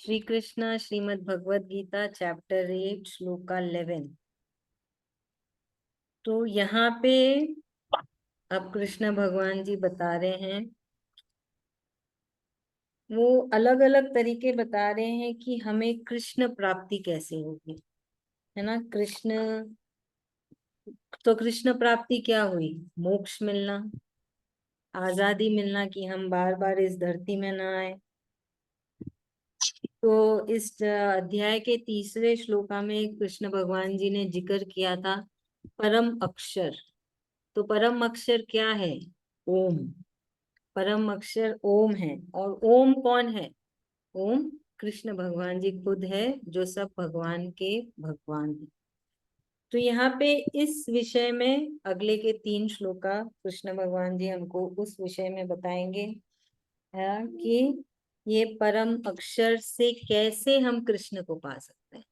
Shri Krishna Shrimad Bhagavad Gita chapter 8 shloka 11। तो यहाँ पे अब कृष्ण भगवान जी बता रहे हैं, वो अलग अलग तरीके बता रहे हैं कि हमें कृष्ण प्राप्ति कैसे होगी, है ना। कृष्ण प्राप्ति क्या हुई? मोक्ष मिलना, आजादी मिलना, कि हम बार बार इस धरती में ना आए। तो इस अध्याय के तीसरे श्लोका में कृष्ण भगवान जी ने जिक्र किया था परम अक्षर। तो परम अक्षर क्या है? ओम। परम अक्षर ओम है। और ओम कौन है? ओम कृष्ण भगवान जी खुद है, जो सब भगवान के भगवान है। तो यहाँ पे इस विषय में अगले के 3 श्लोका कृष्ण भगवान जी हमको उस विषय में बताएंगे, है कि ये परम अक्षर से कैसे हम कृष्ण को पा सकते हैं,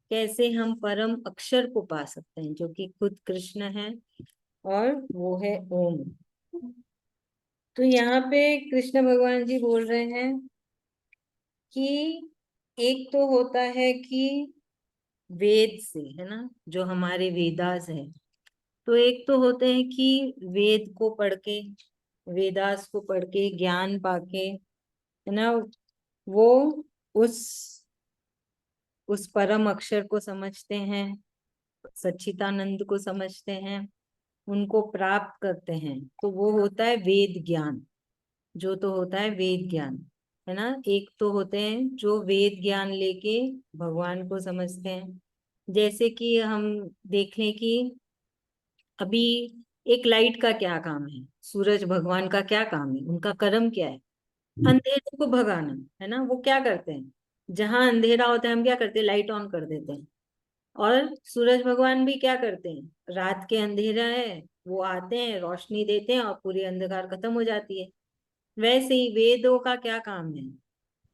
कैसे हम परम अक्षर को पा सकते हैं, जो कि खुद कृष्ण है और वो है ओम। तो यहाँ पे कृष्ण भगवान जी बोल रहे हैं कि एक तो होता है कि वेद से, है ना, जो हमारे वेदास है। तो एक तो होते हैं कि वेद को पढ़ के, वेदास को पढ़ के ज्ञान पाके, है ना, वो उस उस परम अक्षर को समझते हैं, सच्चिदानंद को समझते हैं, उनको प्राप्त करते हैं। तो वो होता है वेद ज्ञान, जो तो होता है वेद ज्ञान, है ना। एक तो होते हैं जो वेद ज्ञान लेके भगवान को समझते हैं। जैसे कि हम देख लें कि अभी एक लाइट का क्या काम है, सूरज भगवान का क्या काम है, उनका कर्म क्या है? अंधेरे को भगाना, है ना। वो क्या करते हैं, जहां अंधेरा होता है हम क्या करते हैं, लाइट ऑन कर देते हैं। और सूरज भगवान भी क्या करते हैं, रात के अंधेरा है, वो आते हैं, रोशनी देते हैं और पूरी अंधकार खत्म हो जाती है। वैसे ही वेदों का क्या काम है,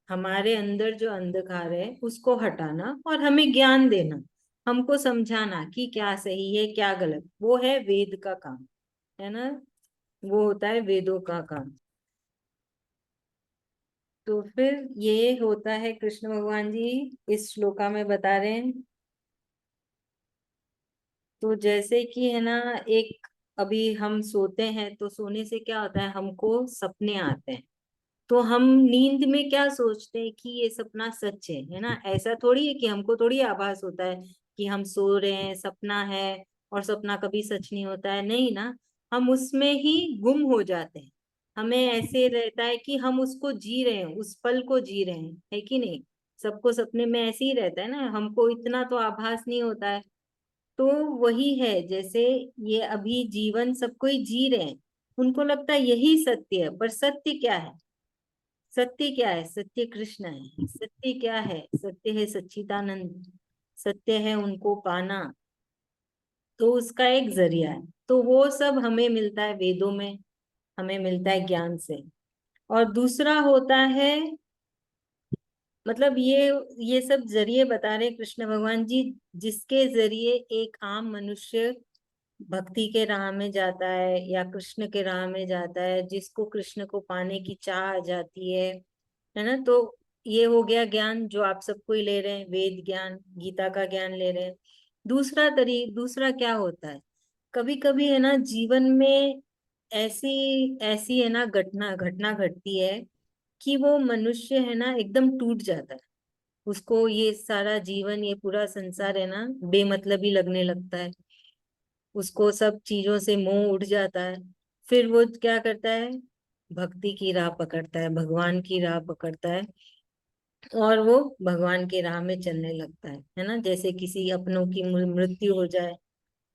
हमारे अंदर जो अंधकार है उसको हटाना और हमें ज्ञान देना, हमको समझाना कि क्या सही है क्या गलत। वो है वेद का काम, है ना। वो होता है वेदों का काम। तो फिर ये होता है, कृष्ण भगवान जी इस श्लोका में बता रहे हैं। तो जैसे कि है ना, एक अभी हम सोते हैं तो सोने से क्या होता है, हमको सपने आते हैं। तो हम नींद में क्या सोचते हैं कि ये सपना सच है ना। ऐसा थोड़ी है कि हमको थोड़ी आभास होता है कि हम सो रहे हैं, सपना है, और सपना कभी सच नहीं होता है, नहीं ना। हम उसमें ही गुम हो जाते हैं। हमें ऐसे रहता है कि हम उसको जी रहे हैं, उस पल को जी रहे हैं, है कि नहीं। सबको सपने में ऐसे ही रहता है ना, हमको इतना तो आभास नहीं होता है। तो वही है, जैसे ये अभी जीवन सब कोई जी रहे हैं, उनको लगता है यही सत्य है, पर सत्य क्या है? सत्य क्या है? सत्य कृष्ण है। सत्य क्या है? सत्य है सच्चिदानंद। सत्य है उनको पाना। तो उसका एक जरिया है। तो वो सब हमें मिलता है वेदों में, हमें मिलता है ज्ञान से। और दूसरा होता है, मतलब ये सब जरिए बता रहे कृष्ण भगवान जी, जिसके जरिए एक आम मनुष्य भक्ति के राह में जाता है या कृष्ण के राह में जाता है, जिसको कृष्ण को पाने की चाह आ जाती है ना। तो ये हो गया ज्ञान जो आप सबको ही ले रहे हैं, वेद ज्ञान, गीता का ज्ञान ले रहे हैं। दूसरा क्या होता है, कभी कभी है ना जीवन में ऐसी ऐसी है ना घटना घटना घटती है कि वो मनुष्य है ना एकदम टूट जाता है। उसको ये सारा जीवन, ये पूरा संसार है ना बेमतलबी लगने लगता है। उसको सब चीजों से मोह उठ जाता है। फिर वो क्या करता है, भक्ति की राह पकड़ता है, भगवान की राह पकड़ता है, और वो भगवान के राह में चलने लगता है ना। जैसे किसी अपनों की मृत्यु हो जाए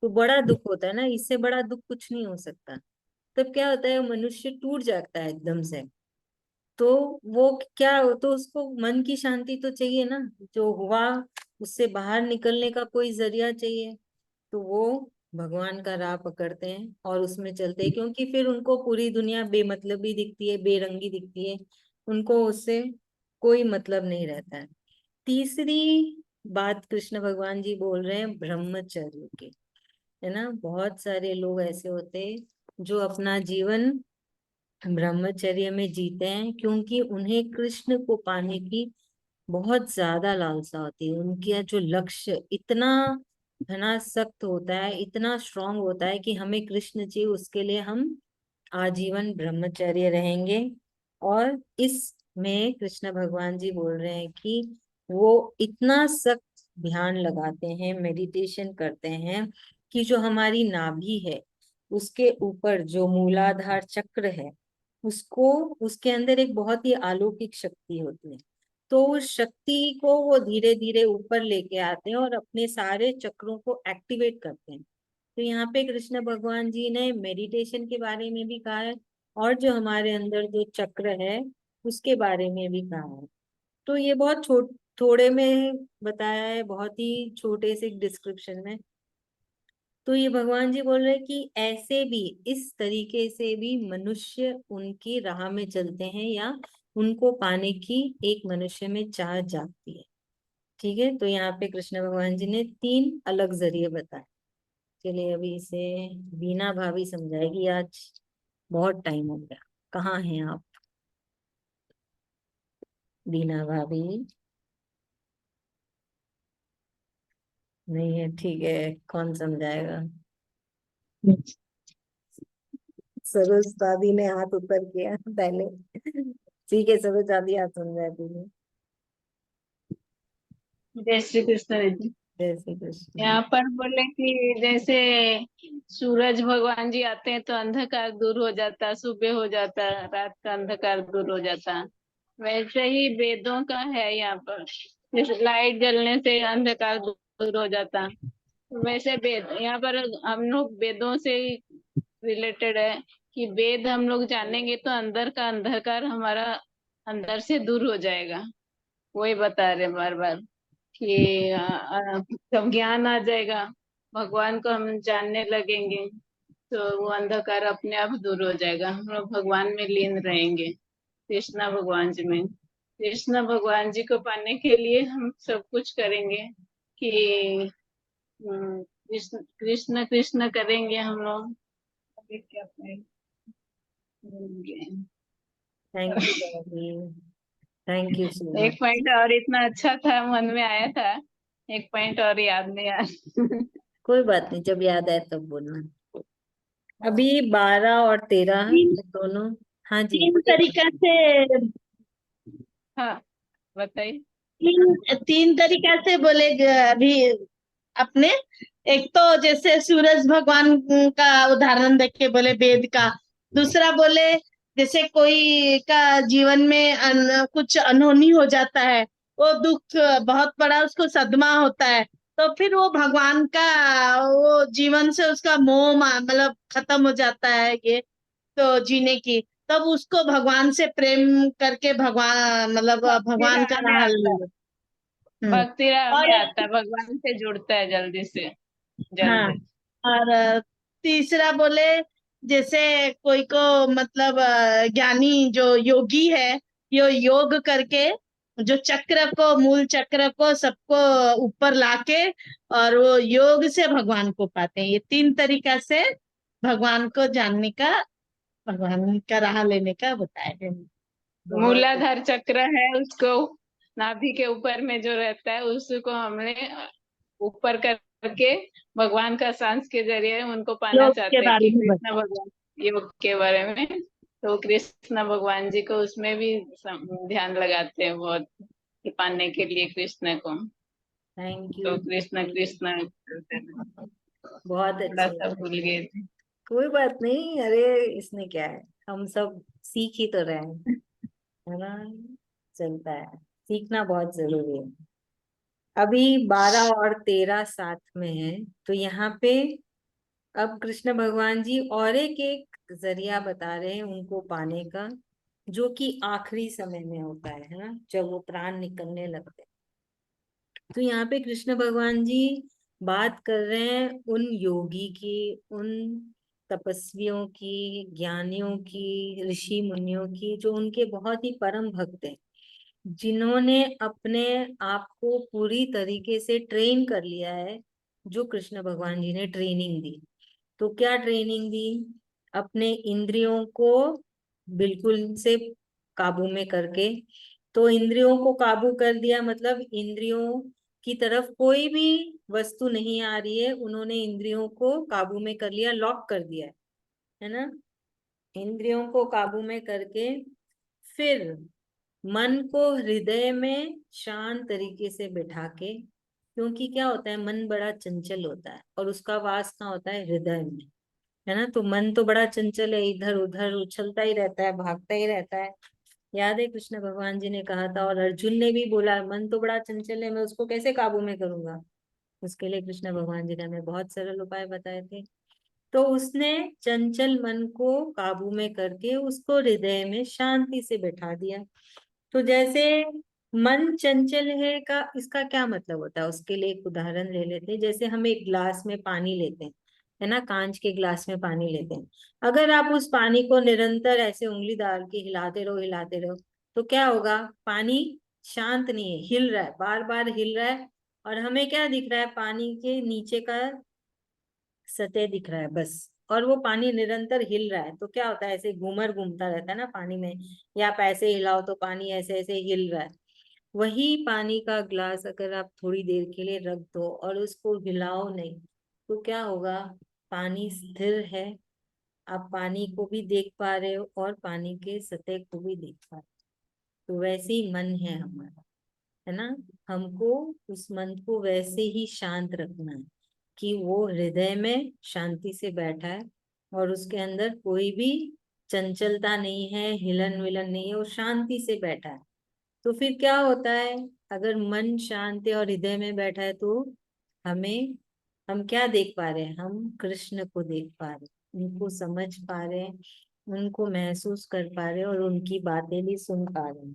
तो बड़ा दुख होता है ना, इससे बड़ा दुख कुछ नहीं हो सकता। तब क्या होता है, मनुष्य टूट जाता है एकदम से। तो वो क्या हो, तो उसको मन की शांति तो चाहिए ना, जो हुआ उससे बाहर निकलने का कोई जरिया चाहिए। तो वो भगवान का राह पकड़ते हैं और उसमें चलते हैं, क्योंकि फिर उनको पूरी दुनिया बेमतलबी दिखती है, बेरंगी दिखती है, उनको उससे कोई मतलब नहीं रहता है। तीसरी बात कृष्ण भगवान जी बोल रहे हैं ब्रह्मचर्य की, है ना। बहुत सारे लोग ऐसे होते हैं जो अपना जीवन ब्रह्मचर्य में जीते हैं, क्योंकि उन्हें कृष्ण को पाने की बहुत ज्यादा लालसा होती है। उनका जो लक्ष्य इतना है ना सख्त होता है, इतना स्ट्रांग होता है कि हमें कृष्ण चाहिए, उसके लिए हम आजीवन ब्रह्मचर्य रहेंगे। और इसमें कृष्ण भगवान जी बोल रहे हैं कि वो इतना सख्त ध्यान लगाते हैं, मेडिटेशन करते हैं, कि जो हमारी नाभि है उसके ऊपर जो मूलाधार चक्र है, उसको, उसके अंदर एक बहुत ही अलौकिक शक्ति होती है। तो उस शक्ति को वो धीरे धीरे ऊपर लेके आते हैं और अपने सारे चक्रों को एक्टिवेट करते हैं। तो यहाँ पे कृष्ण भगवान जी ने मेडिटेशन के बारे में भी कहा है, और जो हमारे अंदर जो चक्र है उसके बारे में भी कहा है। तो ये बहुत थोड़े में बताया है, बहुत ही छोटे से डिस्क्रिप्शन में। तो ये भगवान जी बोल रहे हैं कि ऐसे भी, इस तरीके से भी मनुष्य उनकी राह में चलते हैं, या उनको पाने की एक मनुष्य में चाह जागती है। ठीक है, तो यहाँ पे कृष्ण भगवान जी ने 3 अलग जरिए बताए। चलिए अभी इसे बीना भाभी समझाएगी आज, बहुत टाइम हो गया। कहाँ हैं आप बीना भाभी? नहीं है, ठीक है, कौन समझाएगा? सरोज दादी ने हाथ ऊपर किया पहले। ठीक है, सरोज दादी हाथ समझा दीजिए। जय श्री कृष्ण दीदी। जय श्री कृष्ण। यहाँ पर बोले कि जैसे सूरज भगवान जी आते हैं तो अंधकार दूर हो जाता, सुबह हो जाता, रात का अंधकार दूर हो जाता। वैसे ही वेदों का है यहाँ पर, जैसे लाइट जलने से अंधकार दूर हो जाता। वैसे वेद यहाँ पर हम लोग वेदों से रिलेटेड है कि वेद हम लोग जानेंगे तो अंदर का अंधकार हमारा अंदर से दूर हो जाएगा। वही बता रहे बार बार कि जब ज्ञान आ जाएगा, भगवान को हम जानने लगेंगे, तो वो अंधकार अपने आप दूर हो जाएगा, हम लोग भगवान में लीन रहेंगे, कृष्णा भगवान जी में। कृष्णा भगवान जी को पाने के लिए हम सब कुछ करेंगे कि कृष्ण कृष्ण कृष्ण करेंगे हम लोग। अभी क्या थैंक यू भाभी, थैंक यू सो एक मच। पॉइंट और इतना अच्छा था, मन में आया था, एक पॉइंट और याद नहीं आ रहा। कोई बात नहीं, जब याद आए तब बोलना। अभी 12 और 13 तीन दोनों। हाँ जी तीन बोलिए। तरीका से हाँ, बताइए। तीन तरीका से बोले अभी अपने। एक तो जैसे सूरज भगवान का उदाहरण देख के बोले वेद का। दूसरा बोले जैसे कोई का जीवन में कुछ अनहोनी हो जाता है, वो दुख बहुत बड़ा उसको सदमा होता है, तो फिर वो भगवान का, वो जीवन से उसका मोह मतलब खत्म हो जाता है ये, तो जीने की, तब उसको भगवान से प्रेम करके भगवान मतलब भक्ति भगवान का राह में राह आता है, हम्म। भक्ति राह और में आता है, एक भगवान से जुड़ता है जल्दी से, हाँ, जल्द। और तीसरा बोले जैसे कोई को मतलब ज्ञानी जो योगी है, यो योग करके जो चक्र को, मूल चक्र को सबको ऊपर लाके, और वो योग से भगवान को पाते हैं। ये 3 तरीका से भगवान को जानने का, भगवान का राह लेने का बताया है। बहुत मूलाधार चक्र है उसको, नाभि के ऊपर में जो रहता है उसको हमने ऊपर करके भगवान का सांस के जरिए उनको पाना योग के चाहते हैं कि बारे में कृष्ण बताया। भगवान योग के बारे में। तो कृष्ण भगवान जी को उसमें भी ध्यान लगाते हैं बहुत, कि पाने के लिए कृष्ण को। थैंक यू तो कृष्ण भाभी, कृष्ण करते हैं। बहुत थोड़ा अच्छे। सा भूल गए थे। कोई बात नहीं, अरे इसमें क्या है, हम सब सीख ही तो रहे हैं, है ना, चलता है, सीखना बहुत जरूरी है। अभी 12 और 13 साथ में है, तो यहाँ पे अब कृष्ण भगवान जी और एक जरिया बता रहे हैं उनको पाने का, जो कि आखिरी समय में होता है ना, जब वो प्राण निकलने लगते हैं। तो यहाँ पे कृष्ण भगवान जी बात कर रहे हैं उन योगी की, उन तपस्वियों की, ज्ञानियों की, ऋषि मुनियों की, जो उनके बहुत ही परम भक्त हैं, जिन्होंने अपने आप को पूरी तरीके से ट्रेन कर लिया है। जो कृष्ण भगवान जी ने ट्रेनिंग दी, तो क्या ट्रेनिंग दी? अपने इंद्रियों को बिल्कुल से काबू में करके, तो इंद्रियों को काबू कर दिया, मतलब इंद्रियों की तरफ कोई भी वस्तु नहीं आ रही है, उन्होंने इंद्रियों को काबू में कर लिया, लॉक कर दिया है ना। इंद्रियों को काबू में करके फिर मन को हृदय में शांत तरीके से बिठा के, क्योंकि क्या होता है, मन बड़ा चंचल होता है और उसका वास कहाँ होता है, हृदय में, है ना। तो मन तो बड़ा चंचल है, इधर उधर उछलता ही रहता है, भागता ही रहता है। याद है कृष्ण भगवान जी ने कहा था, और अर्जुन ने भी बोला, मन तो बड़ा चंचल है, मैं उसको कैसे काबू में करूंगा। उसके लिए कृष्ण भगवान जी ने हमें बहुत सरल उपाय बताए थे। तो उसने चंचल मन को काबू में करके उसको हृदय में शांति से बैठा दिया। तो जैसे मन चंचल है का इसका क्या मतलब होता है, उसके लिए एक उदाहरण ले लेते हैं। जैसे हम एक ग्लास में पानी लेते हैं, है ना, कांच के ग्लास में पानी लेते हैं। अगर आप उस पानी को निरंतर ऐसे उंगली डाल के हिलाते रहो तो क्या होगा, पानी शांत नहीं है, हिल रहा है, बार बार हिल रहा है। और हमें क्या दिख रहा है, पानी के नीचे का सतह दिख रहा है बस। और वो पानी निरंतर हिल रहा है, तो क्या होता है, ऐसे घूमर घूमता रहता है ना पानी में, या आप ऐसे हिलाओ तो पानी ऐसे ऐसे हिल रहा है। वही पानी का ग्लास अगर आप थोड़ी देर के लिए रख दो और उसको हिलाओ नहीं, तो क्या होगा, पानी स्थिर है। आप पानी को भी देख पा रहे हो और पानी के सतह को भी देख पा रहे हो। तो वैसे ही मन है हमारा, है ना। हमको उस मन को वैसे ही शांत रखना है कि वो हृदय में शांति से बैठा है और उसके अंदर कोई भी चंचलता नहीं है, हिलन विलन नहीं है, वो शांति से बैठा है। तो फिर क्या होता है, अगर मन शांत है और हृदय में बैठा है तो हमें हम क्या देख पा रहे हैं, हम कृष्ण को देख पा रहे हैं, उनको समझ पा रहे हैं, उनको महसूस कर पा रहे हैं और उनकी बातें भी सुन पा रहे हैं।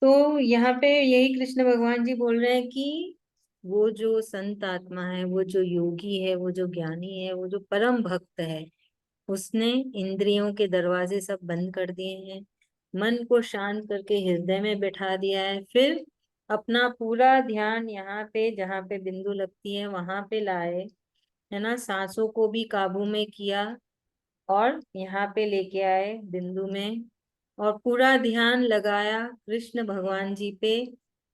तो यहाँ पे यही कृष्ण भगवान जी बोल रहे हैं कि वो जो संत आत्मा है, वो जो योगी है, वो जो ज्ञानी है, वो जो परम भक्त है, उसने इंद्रियों के दरवाजे सब बंद कर दिए हैं, मन को शांत करके हृदय में बैठा दिया है। फिर अपना पूरा ध्यान यहाँ पे जहाँ पे बिंदु लगती है वहां पे लाए, है ना, सांसों को भी काबू में किया और यहाँ पे लेके आए बिंदु में, और पूरा ध्यान लगाया कृष्ण भगवान जी पे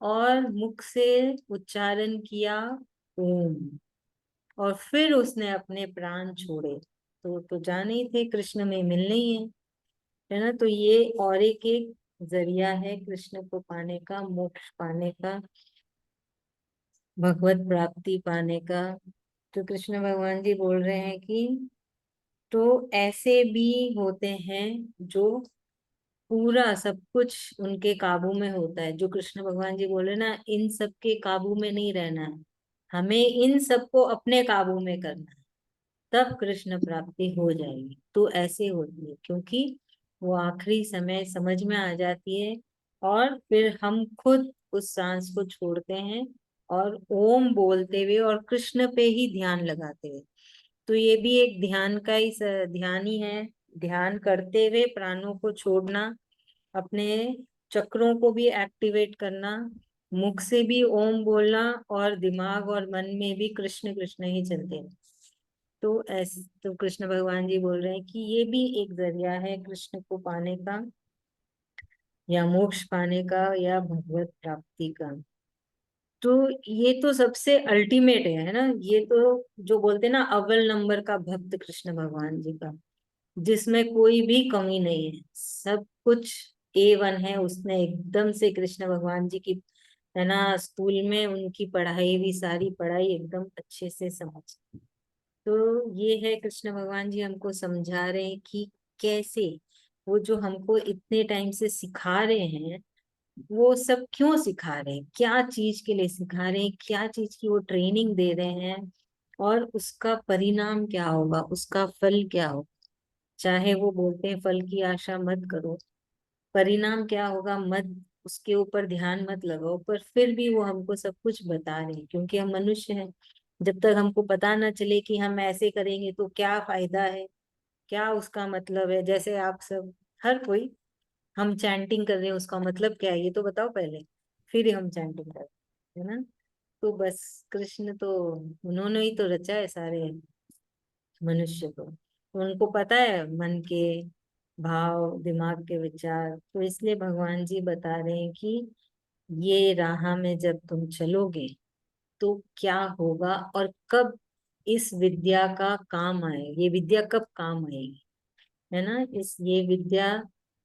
और मुख से उच्चारण किया ओम। और फिर उसने अपने प्राण छोड़े। तो जाने ही थे कृष्ण में मिलने ही है ना। तो ये और एक जरिया है कृष्ण को पाने का, मोक्ष पाने का, भगवत प्राप्ति पाने का। तो कृष्ण भगवान जी बोल रहे हैं कि तो ऐसे भी होते हैं जो पूरा सब कुछ उनके काबू में होता है, जो कृष्ण भगवान जी बोले ना, इन सब के काबू में नहीं रहना है, हमें इन सबको अपने काबू में करना है, तब कृष्ण प्राप्ति हो जाएगी। तो ऐसे होती है, क्योंकि वो आखिरी समय समझ में आ जाती है और फिर हम खुद उस सांस को छोड़ते हैं और ओम बोलते हुए और कृष्ण पे ही ध्यान लगाते हुए। तो ये भी एक ध्यान का ही ध्यान ही है, ध्यान करते हुए प्राणों को छोड़ना, अपने चक्रों को भी एक्टिवेट करना, मुख से भी ओम बोलना और दिमाग और मन में भी कृष्ण कृष्ण ही चलते हैं। तो ऐसे तो कृष्ण भगवान जी बोल रहे हैं कि ये भी एक जरिया है कृष्ण को पाने का, या मोक्ष पाने का, या भगवत प्राप्ति का। तो ये तो सबसे अल्टीमेट है ना, ये तो जो बोलते हैं ना, अव्वल नंबर का भक्त कृष्ण भगवान जी का, जिसमें कोई भी कमी नहीं है, सब कुछ A1 है। उसने एकदम से कृष्ण भगवान जी की, है ना, स्कूल में उनकी पढ़ाई भी, सारी पढ़ाई एकदम अच्छे से समझ। तो ये है कृष्ण भगवान जी हमको समझा रहे हैं कि कैसे वो जो हमको इतने टाइम से सिखा रहे हैं, वो सब क्यों सिखा रहे हैं, क्या चीज के लिए सिखा रहे हैं, क्या चीज की वो ट्रेनिंग दे रहे हैं, और उसका परिणाम क्या होगा, उसका फल क्या होगा। चाहे वो बोलते हैं फल की आशा मत करो, परिणाम क्या होगा मत, उसके ऊपर ध्यान मत लगाओ, पर फिर भी वो हमको सब कुछ बता रहे हैं, क्योंकि हम मनुष्य हैं। जब तक हमको पता ना चले कि हम ऐसे करेंगे तो क्या फायदा है, क्या उसका मतलब है, जैसे आप सब, हर कोई, हम चैंटिंग कर रहे हैं, उसका मतलब क्या है ये तो बताओ पहले, फिर हम चैंटिंग कर रहे हैं, है ना। तो बस कृष्ण तो, उन्होंने ही तो रचा है सारे मनुष्य को, तो उनको पता है मन के भाव, दिमाग के विचार। तो इसलिए भगवान जी बता रहे हैं कि ये राह में जब तुम चलोगे तो क्या होगा और कब इस विद्या का काम आए, ये विद्या कब काम आएगी, है ना। ये विद्या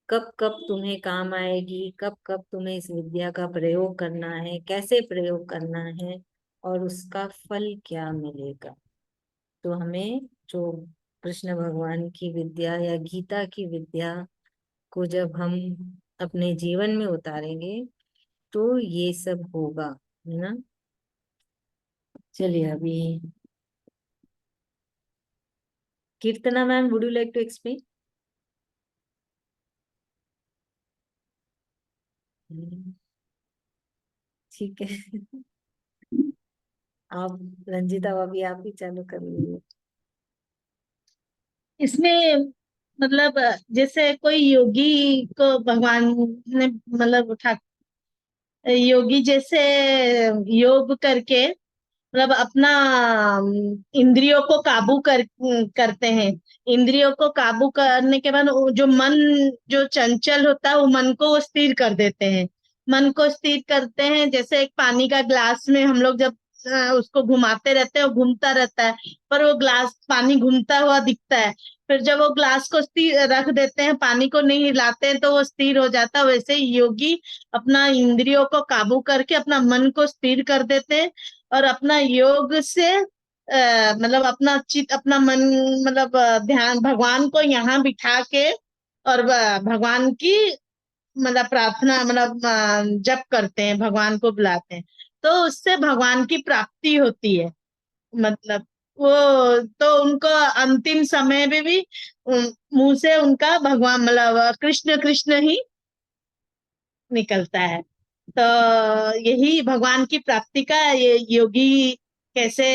कब कब तुम्हें काम आएगी, कब कब तुम्हें इस विद्या का प्रयोग करना है, कैसे प्रयोग करना है, और उसका फल क्या मिलेगा। तो हमें जो कृष्ण भगवान की विद्या या गीता की विद्या को जब हम अपने जीवन में उतारेंगे तो ये सब होगा, है ना। चलिए अभी Keerthana ma'am, would you like to explain? ठीक है। आप, रंजीता भाभी, आप ही चालू कर लीजिए। इसमें मतलब जैसे कोई योगी को भगवान ने मतलब उठा, योगी जैसे योग करके मतलब अपना इंद्रियों को काबू करते हैं। इंद्रियों को काबू करने के बाद जो मन जो चंचल होता है वो मन को वो स्थिर कर देते हैं। मन को स्थिर करते हैं, जैसे एक पानी का ग्लास में हम लोग जब उसको घुमाते रहते हैं वो घूमता रहता है, पर वो ग्लास पानी घूमता हुआ दिखता है। फिर जब वो ग्लास को स्थिर रख देते हैं, पानी को नहीं हिलाते हैं, तो वो स्थिर हो जाता है। वैसे ही योगी अपना इंद्रियों को काबू करके अपना मन को स्थिर कर देते हैं, और अपना योग से मतलब अपना चित अपना मन मतलब ध्यान भगवान को यहाँ बिठा के और भगवान की मतलब प्रार्थना मतलब जप करते हैं, भगवान को बुलाते हैं, तो उससे भगवान की प्राप्ति होती है। मतलब वो तो उनको अंतिम समय में भी मुंह से उनका भगवान मतलब कृष्ण कृष्ण ही निकलता है। तो यही भगवान की प्राप्ति का ये योगी कैसे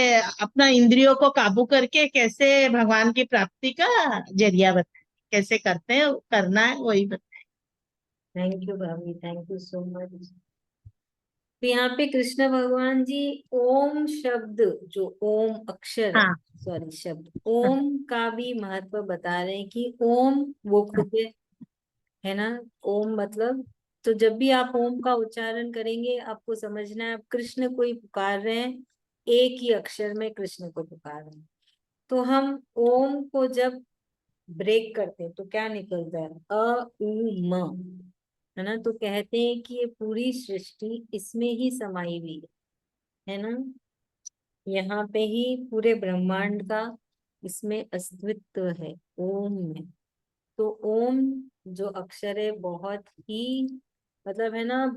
अपना इंद्रियों को काबू करके कैसे भगवान की प्राप्ति का जरिया बताए, कैसे करते हैं करना है वही बताए। थैंक यू भाभी, थैंक यू सो मच। तो यहाँ पे कृष्ण भगवान जी ओम शब्द, जो ओम अक्षर है, हाँ सॉरी शब्द, हाँ ओम का भी महत्व बता रहे हैं कि ओम वो खुद है ना। ओम मतलब, तो जब भी आप ओम का उच्चारण करेंगे आपको समझना है आप कृष्ण को ही पुकार रहे हैं, एक ही अक्षर में कृष्ण को पुकार रहे हैं। तो हम ओम को जब ब्रेक करते हैं तो क्या निकलता है, अ उ म, है ना। तो कहते हैं कि ये पूरी सृष्टि इसमें ही समाई हुई है ना। यहाँ पे ही पूरे ब्रह्मांड का इसमें अस्तित्व है, ओम में। तो ओम जो अक्षर है बहुत ही मतलब है ना,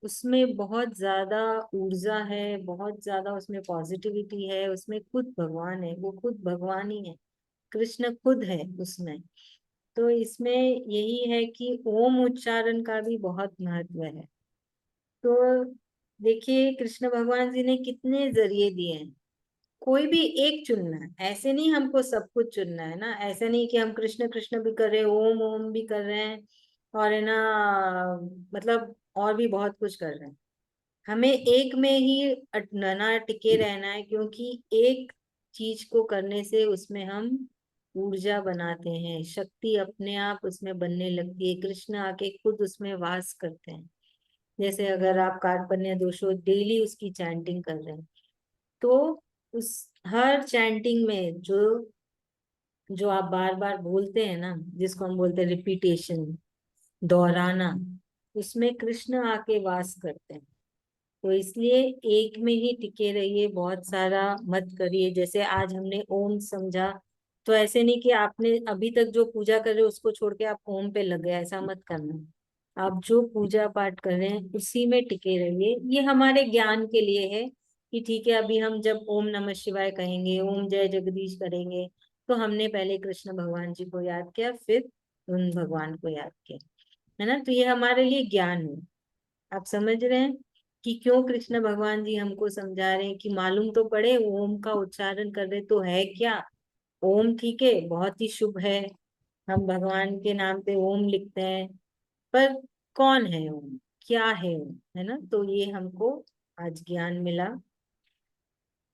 उसमें बहुत ज्यादा ऊर्जा है, बहुत ज्यादा उसमें पॉजिटिविटी है, उसमें खुद भगवान है, वो खुद भगवान ही है, कृष्ण खुद है उसमें। तो इसमें यही है कि ओम उच्चारण का भी बहुत महत्व है। तो देखिए कृष्ण भगवान जी ने कितने जरिए दिए हैं, कोई भी एक चुनना है, ऐसे नहीं हमको सब कुछ चुनना है ना। ऐसे नहीं कि हम कृष्ण कृष्ण भी कर रहे हैं, ओम ओम भी कर रहे हैं, और है ना मतलब और भी बहुत कुछ कर रहे हैं। हमें एक में ही अटना टिके रहना है, क्योंकि एक चीज को करने से उसमें हम ऊर्जा बनाते हैं, शक्ति अपने आप उसमें बनने लगती है, कृष्ण आके खुद उसमें वास करते हैं। जैसे अगर आप कार्पण्य दोषो डेली उसकी चैंटिंग कर रहे हैं, तो उस हर चैंटिंग में जो जो आप बार बार बोलते हैं ना, जिसको हम बोलते हैं रिपीटेशन, दोहराना, उसमें कृष्ण आके वास करते हैं। तो इसलिए एक में ही टिके रहिए, बहुत सारा मत करिए। जैसे आज हमने ओम समझा, तो ऐसे नहीं कि आपने अभी तक जो पूजा कर रहे हो उसको छोड़ के आप ओम पे लग गए, ऐसा मत करना। आप जो पूजा पाठ कर रहे हैं उसी में टिके रहिए। ये हमारे ज्ञान के लिए है कि ठीक है, अभी हम जब ओम नमः शिवाय कहेंगे, ओम जय जगदीश करेंगे, तो हमने पहले कृष्ण भगवान जी को याद किया, फिर उन भगवान को याद किया, है ना। तो ये हमारे लिए ज्ञान है। आप समझ रहे हैं कि क्यों कृष्ण भगवान जी हमको समझा रहे हैं कि मालूम तो पड़े, ओम का उच्चारण कर रहे तो है क्या। ओम ठीक है, बहुत ही शुभ है, हम भगवान के नाम पे ओम लिखते हैं, पर कौन है ओम, क्या है ओम, है ना। तो ये हमको आज ज्ञान मिला।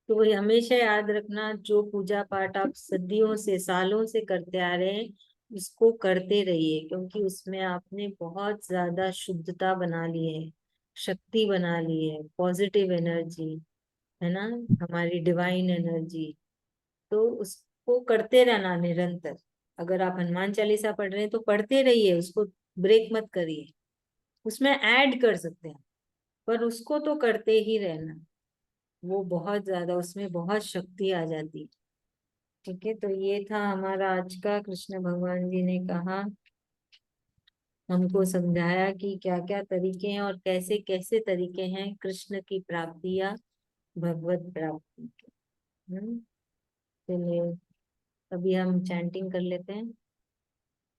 तो ये हमेशा याद रखना, जो पूजा पाठ आप सदियों से सालों से करते आ रहे हैं, उसको करते रहिए, क्योंकि उसमें आपने बहुत ज्यादा शुद्धता बना ली है, शक्ति बना ली है, पॉजिटिव एनर्जी है ना, हमारी डिवाइन एनर्जी। तो उसको करते रहना निरंतर। अगर आप हनुमान चालीसा पढ़ रहे हैं तो पढ़ते रहिए, उसको ब्रेक मत करिए। उसमें ऐड कर सकते हैं, पर उसको तो करते ही रहना। वो बहुत ज्यादा, उसमें बहुत शक्ति आ जाती है। ठीक है, तो ये था हमारा आज का, कृष्ण भगवान जी ने कहा, हमको समझाया कि क्या क्या तरीके हैं और कैसे कैसे तरीके हैं कृष्ण की प्राप्ति या भगवत प्राप्ति के। चलिए, अभी हम चैंटिंग कर लेते हैं।